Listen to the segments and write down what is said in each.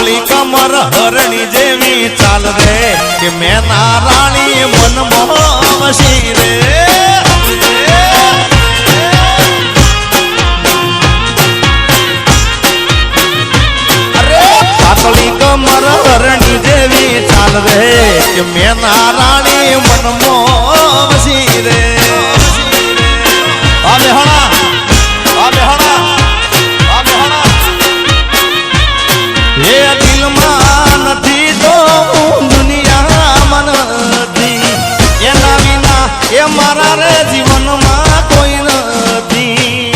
પાતળી કમર હરણી જેવી ચાલ રે કે મેં નારાણી મનમાં વસી રે પાતળી કમર હરણી જેવી ચાલ રે કે મેં નારાણી મનમાં વસી રે આમે હણા એ દિલમાં નથી તો દુનિયામાં નથી એના વિના એ મારા રે જીવનમાં કોઈ નથી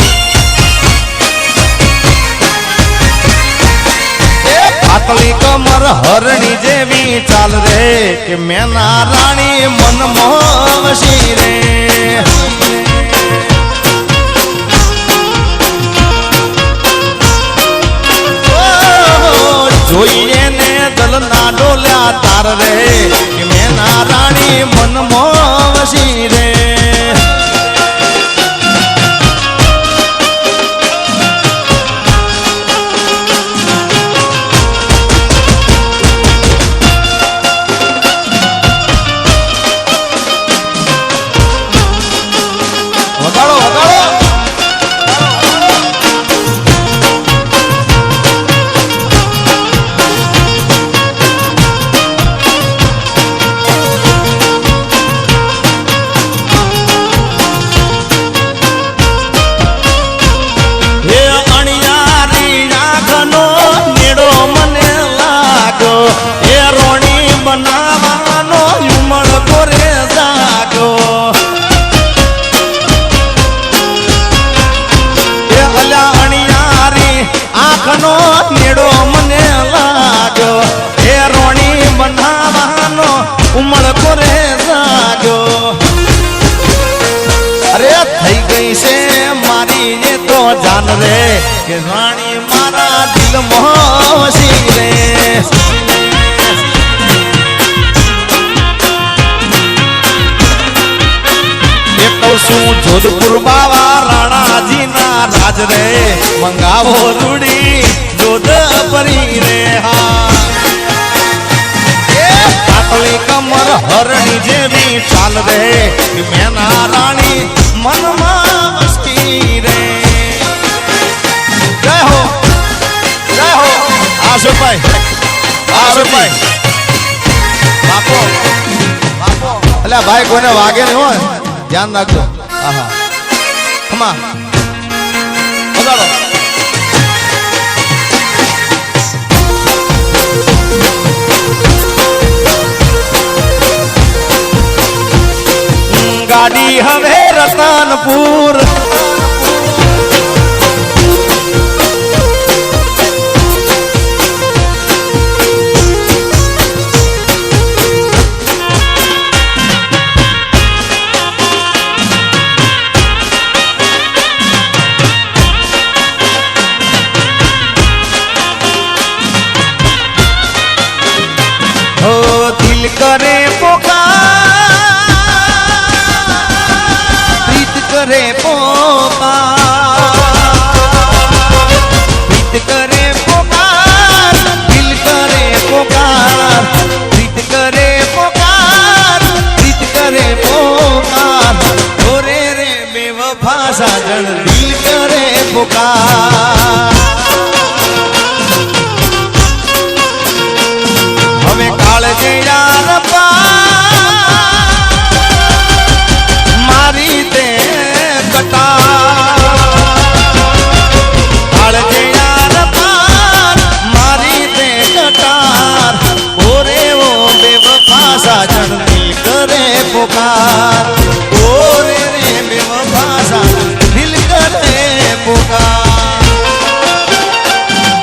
એ પાતળી કમર હરણી જેવી ચાલ રે કે મેં નારાણી મનમાં વસી રે જોઈએ ને દલના ડોલ્યા તાર રે કે મેં નારાણી મનમાં વસી રે વગાડો વગાડો બનાવાનો ઉમળ કોરે જાગ્યો એ અલા અણિયારી આંખનો નેડો મને લાગ્યો એ રોણી બનાવાનો ઉમળ કોરે જાગ્યો અરે થઈ ગઈ છે મારી એ તો જાન રે કે રાણી મારા દિલમાં વસી રે શું જોધપુર બાવા રાણાજી ના રાજ રે મંગાવો રૂડી જોધપરી રે હા પાતળી કમર હરણી જેવી ચાલ રે મેં નારાણી મનમાં વસી રે જય હો આશુભાઈ બાપો અલ્યા ભાઈ કોઈને વાગે નહીં હોય ધ્યાન રાખજો આહા ખમા બગાડો ગાડી હવે રતનપુર दिल करे पुकार प्रीत करे प्रीत करे पुकार दिल करे पुकार प्रीत करे पुकार ओरे रे बेवफा साजन दिल करे पुकार હવે કાળજે યાર મારી તે કટાર કાળજે યાર મારી તે કટાર ઓરે ઓ બેવફા સાજન દિલ કરે પુકાર ઓરે રે બેવફા સાજન દિલ કરે પુકાર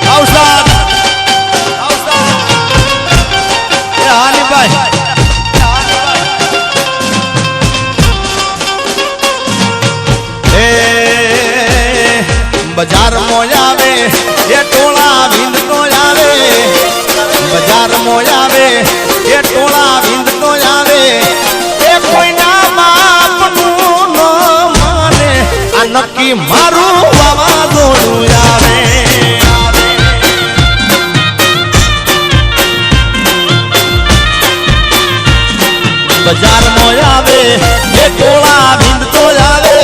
આવસાદ બજાર મોયાવે એ ટોળા વિંદ તો આવે બજાર મોયાવે એ ટોળા વિંદ તો આવે એ કોઈના બાપનું ન માને આ નક્કી મારું વાવાઝોડું આવે બજાર મોય આવે એ ટોળા ભીંડ તો આવે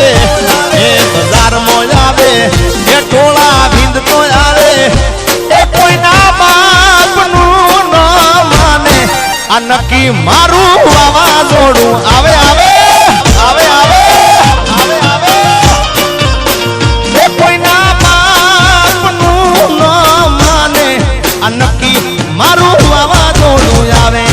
એ બજાર મોય આવે એ ટોળા ભીંડ તો આવે એ કોઈના બાપનું ન માને આ નક્કી મારું વાવાઝોડું આવે આવે આવે આવે આવે આવે એ કોઈના બાપનું ન માને આ નક્કી મારું વાવાઝોડું આવે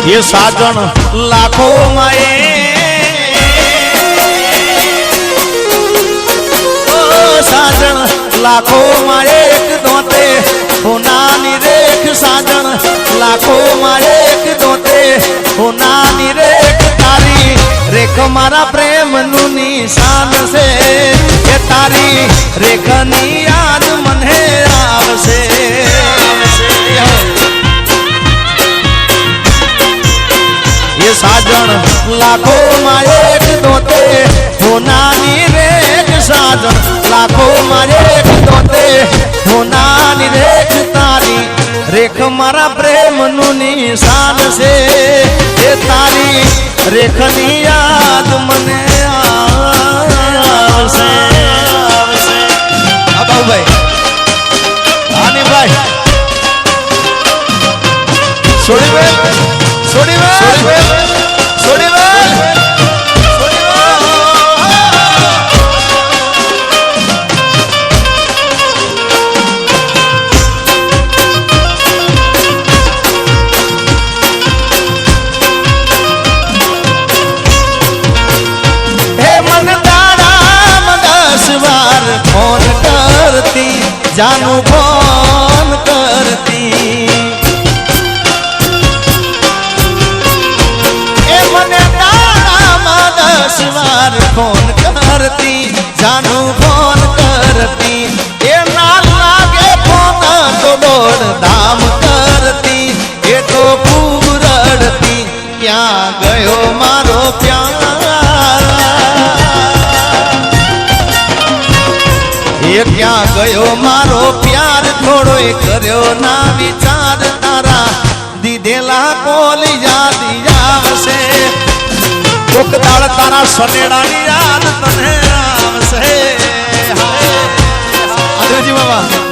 ये साजन लाखों माए साजन लाखों माए एक दोते होनानी रेख साजन लाखों माए एक दोते होनानी रेख तारी रेख मारा प्रेम नु निशान से ये तारी रेख नी याद मने आवसे ये साजन लाखों में एक दोते होनानी रेख साजन लाखों में एक दोते होनानी रेख तारी रेख मारा प्रेम नु निशान से ये तारी रेख नी याद मने आवसे अब भाई आनी भाई छोड़ी वे छोड़ी वे छोड़ी वे हे मन तारा मदस बार फोन करती जानू फोन करती फोन करती जानू फोन करती ए ना लागे फोन तो दौड़ धाम करती ये तो खूब रड़ती क्या गयो मारो प्यार ये क्या गयो मारो प्यार थोड़ो कर्यो ना विचार तारा दीदेला कोल याद आवसे कोक दाड़ तारा सनेड़ा नी याद तने आवसे अंग्रेजी बाबा